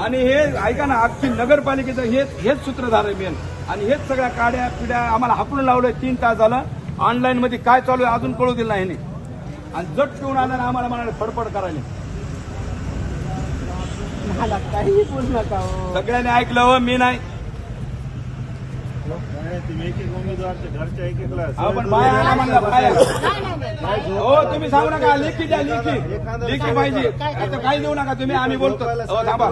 आणि हे ऐका ना, अख्खी नगरपालिकेचं हेच सूत्रधार आहे मेन. आणि हेच सगळ्या काड्या पिढ्या आम्हाला हाकलून लावलंय. 3 तास झालं ऑनलाईन मध्ये काय चालू आहे अजून कळू दिलं नाही. आणि जट पिऊन आल्यानं आम्हाला म्हणाले फडफड करायला. मला काही बोलू नका हो. सगळ्यांनी ऐकलं हो, मी नाही. आपण बाहेर आणा म्हणलं बाहेर. हो तुम्ही सांगू नका, लेखी द्या, लेखी पाहिजे. आता काही देऊ नका तुम्ही, आम्ही बोलतो. हो थांबा,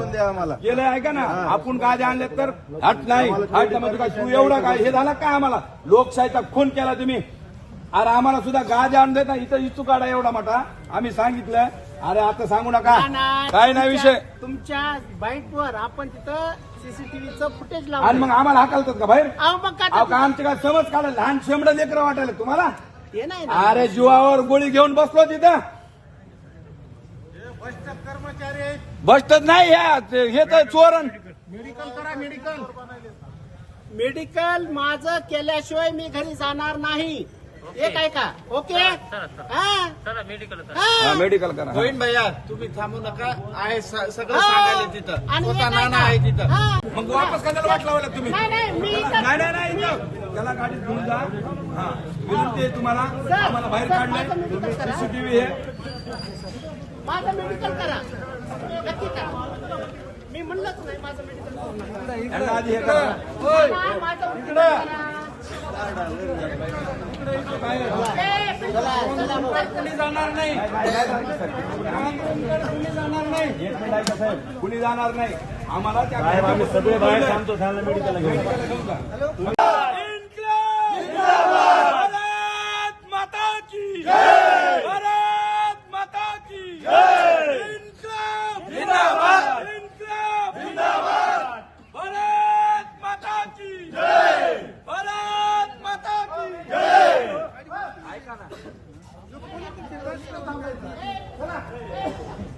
गेलं ऐका ना, आपण गादी आणले तर हट नाही. हट म्हणजे काय तू एवढं काय हे झालं काय? आम्हाला लोकशाहीचा खून केला तुम्ही. अरे आम्हाला सुद्धा गादी आणले ना, इथं इचू काढा एवढा मोठा. आम्ही सांगितलं. अरे आता सांगू नका, काय नाही विषय. तुमच्या बाईकवर आपण तिथं सीसीटीव्हीचं फुटेज आणि लावलं. मग आम्हाला हाकलतात का बाहेर? मग काय अहो का आमचे काय समज काढा? लहान शेंबड लेकरं वाटायला तुम्हाला? ते नाही ना. अरे जीवावर गोळी घेऊन बसलो तिथं. कर्मचारी बसत नाही हे तर चोरण. मेडिकल करा, मेडिकल. मेडिकल माझं केल्याशिवाय मी घरी जाणार नाही. एक आहे का? ओके. मेडिकल करा. गोविंद भैया तुम्ही थांबू नका. आहे सगळं हा. सांगायला तिथं. आणि स्वतः एक आहे नाना का? आहे तिथं. हा. मग वापस कशाला वाट लावलं तुम्ही? नाही मी नाही इथं त्याला गाडीत घेऊन जा. हा विनंती आहे तुम्हाला, आम्हाला बाहेर काढलंय. सीसीटीव्ही हे माझं मेडिकल करा, नक्की करा. मी म्हणलंच नाही माझं मेडिकल करू नका. यांना आधी हे करा. हा, माझं medical करा. कुणी जाणार नाही. कुणी जाणार नाही. आम्हाला त्या सगळे बाहेर थांबतो. मेडिकल घेऊन